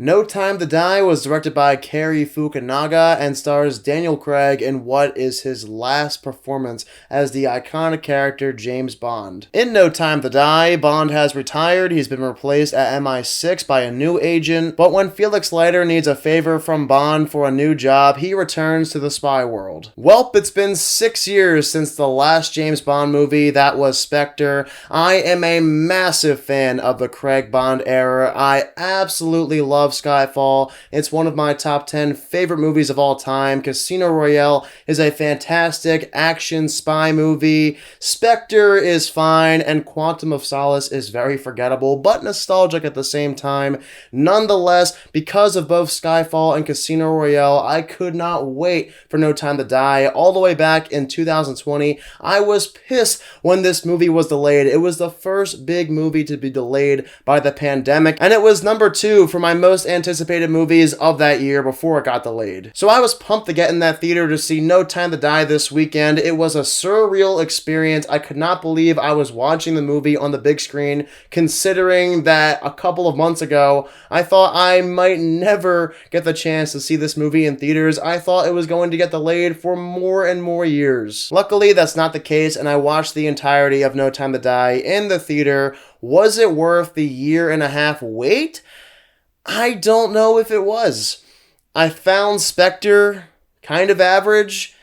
No Time to Die was directed by Cary Fukunaga and stars Daniel Craig in what is his last performance as the iconic character James Bond. In No Time to Die, Bond has retired, he's been replaced at MI6 by a new agent, but when Felix Leiter needs a favor from Bond for a new job, he returns to the spy world. Welp, it's been 6 years since the last James Bond movie, that was Spectre. I am a massive fan of the Craig Bond era. I absolutely love Skyfall. It's one of my top 10 favorite movies of all time. Casino Royale is a fantastic action spy movie. Spectre is fine, and Quantum of Solace is very forgettable, but nostalgic at the same time. Nonetheless, because of both Skyfall and Casino Royale, I could not wait for No Time to Die. All the way back in 2020, I was pissed when this movie was delayed. It was the first big movie to be delayed by the pandemic, and it was number 2 for my most anticipated movies of that year before it got delayed. So I was pumped to get in that theater to see No Time to Die this weekend. It was a surreal experience. I could not believe I was watching the movie on the big screen, considering that a couple of months ago, I thought I might never get the chance to see this movie in theaters. I thought it was going to get delayed for more and more years. Luckily, that's not the case, and I watched the entirety of No Time to Die in the theater. Was it worth the 1.5 year wait? I don't know if it was. I found Spectre kind of average,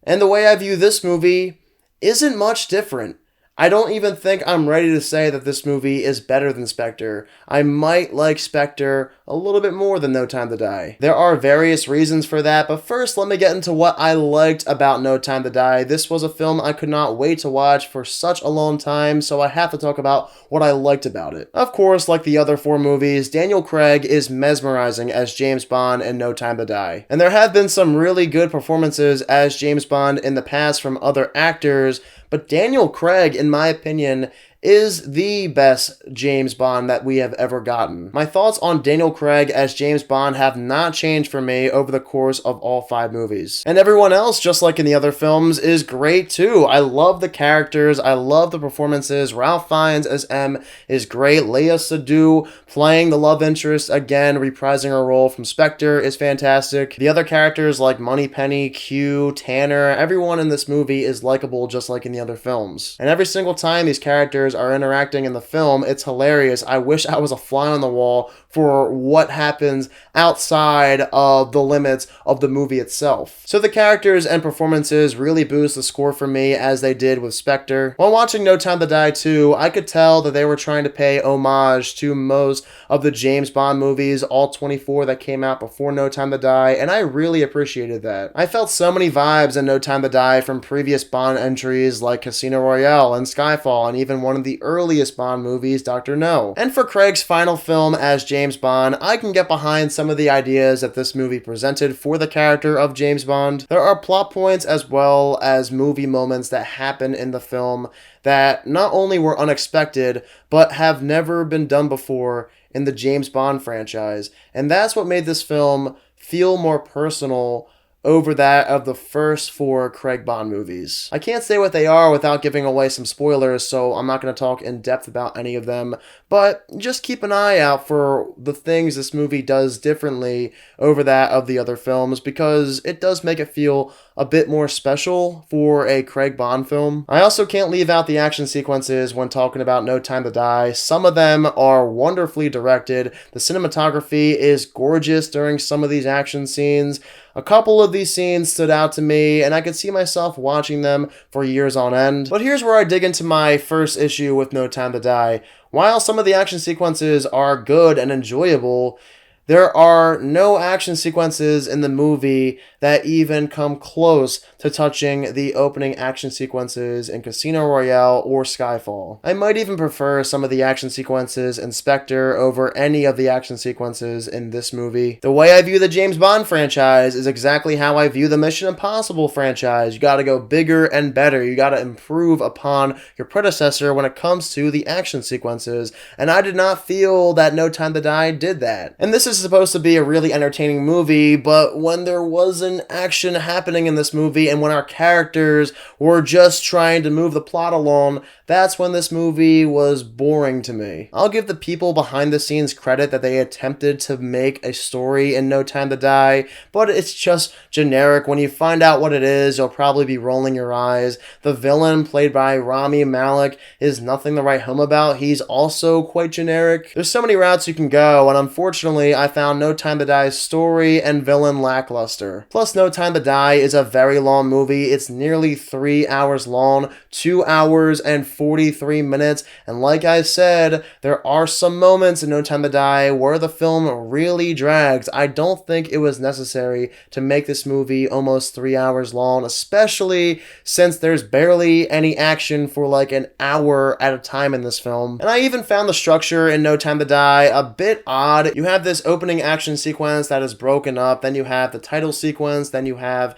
and the way I view this movie isn't much different. I don't even think I'm ready to say that this movie is better than Spectre. I might like Spectre a little bit more than No Time to Die. There are various reasons for that, but first let me get into what I liked about No Time to Die. This was a film I could not wait to watch for such a long time, so I have to talk about what I liked about it. Of course, like the other 4 movies, Daniel Craig is mesmerizing as James Bond in No Time to Die. And there have been some really good performances as James Bond in the past from other actors, but Daniel Craig, in my opinion, is the best James Bond that we have ever gotten. My thoughts on Daniel Craig as James Bond have not changed for me over the course of all 5 movies. And everyone else, just like in the other films, is great too. I love the characters, I love the performances. Ralph Fiennes as M is great. Léa Seydoux playing the love interest again, reprising her role from Spectre, is fantastic. The other characters like Moneypenny, Q, Tanner, everyone in this movie is likable just like in the other films. And every single time these characters are interacting in the film, it's hilarious. I wish I was a fly on the wall for what happens outside of the limits of the movie itself. So the characters and performances really boost the score for me as they did with Spectre. While watching No Time to Die 2, I could tell that they were trying to pay homage to most of the James Bond movies, all 24 that came out before No Time to Die, and I really appreciated that. I felt so many vibes in No Time to Die from previous Bond entries like Casino Royale and Skyfall, and even one of the earliest Bond movies, Dr. No. And for Craig's final film as James Bond, I can get behind some of the ideas that this movie presented for the character of James Bond. There are plot points as well as movie moments that happen in the film that not only were unexpected, but have never been done before in the James Bond franchise. And that's what made this film feel more personal over that of the first 4 Craig Bond movies. I can't say what they are without giving away some spoilers, so I'm not going to talk in depth about any of them, but just keep an eye out for the things this movie does differently over that of the other films, because it does make it feel a bit more special for a Craig Bond film. I also can't leave out the action sequences when talking about No Time to Die. Some of them are wonderfully directed. The cinematography is gorgeous during some of these action scenes. A couple of these scenes stood out to me, and I could see myself watching them for years on end. But here's where I dig into my first issue with No Time to Die. While some of the action sequences are good and enjoyable, there are no action sequences in the movie that even come close to touching the opening action sequences in Casino Royale or Skyfall. I might even prefer some of the action sequences in Spectre over any of the action sequences in this movie. The way I view the James Bond franchise is exactly how I view the Mission Impossible franchise. You gotta go bigger and better. You gotta improve upon your predecessor when it comes to the action sequences. And I did not feel that No Time to Die did that. And this is is supposed to be a really entertaining movie, but when there wasn't action happening in this movie and when our characters were just trying to move the plot along, that's when this movie was boring to me. I'll give the people behind the scenes credit that they attempted to make a story in No Time to Die, but it's just generic. When you find out what it is, you'll probably be rolling your eyes. The villain, played by Rami Malek, is nothing to write home about. He's also quite generic. There's so many routes you can go, and unfortunately, I found No Time to Die's story and villain lackluster. Plus, No Time to Die is a very long movie. It's nearly 3 hours long, 2 hours and 43 minutes, and like I said, there are some moments in No Time to Die where the film really drags. I don't think it was necessary to make this movie almost 3 hours long, especially since there's barely any action for like an hour at a time in this film. And I even found the structure in No Time to Die a bit odd. You have this opening action sequence that is broken up, then you have the title sequence, then you have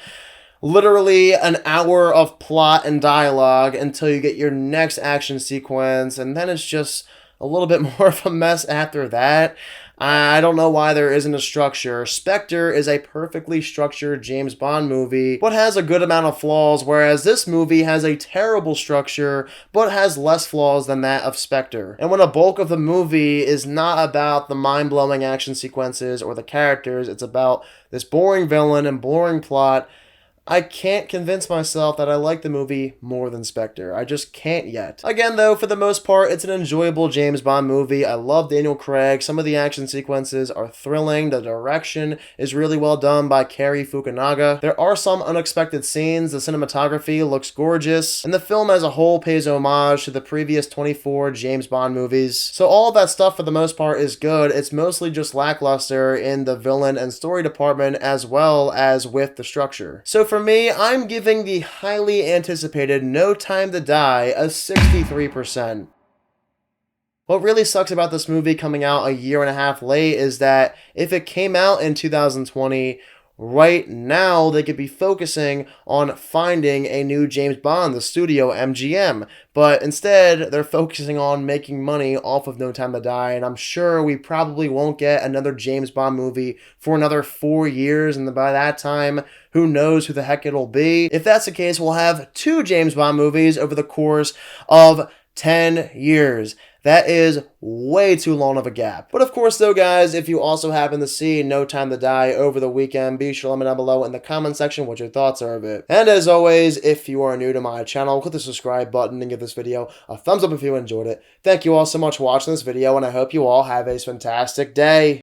literally an hour of plot and dialogue until you get your next action sequence, and then it's just a little bit more of a mess after that. I don't know why there isn't a structure. Spectre is a perfectly structured James Bond movie, but has a good amount of flaws, whereas this movie has a terrible structure, but has less flaws than that of Spectre. And when a bulk of the movie is not about the mind-blowing action sequences or the characters, it's about this boring villain and boring plot, I can't convince myself that I like the movie more than Spectre. I just can't yet. Again, though, for the most part, it's an enjoyable James Bond movie. I love Daniel Craig. Some of the action sequences are thrilling. The direction is really well done by Cary Fukunaga. There are some unexpected scenes. The cinematography looks gorgeous. And the film as a whole pays homage to the previous 24 James Bond movies. So all of that stuff, for the most part, is good. It's mostly just lackluster in the villain and story department as well as with the structure. So for me, I'm giving the highly anticipated No Time to Die a 63%. What really sucks about this movie coming out a year and a half late is that if it came out in 2020, right now they could be focusing on finding a new James Bond, the studio MGM, but instead they're focusing on making money off of No Time to Die, and I'm sure we probably won't get another James Bond movie for another 4 years, and by that time, who knows who the heck it'll be. If that's the case, we'll have 2 James Bond movies over the course of 10 years. That is way too long of a gap. But of course though, guys, if you also happen to see No Time to Die over the weekend, be sure to let me know down below in the comment section what your thoughts are of it. And as always, if you are new to my channel, click the subscribe button and give this video a thumbs up if you enjoyed it. Thank you all so much for watching this video, and I hope you all have a fantastic day.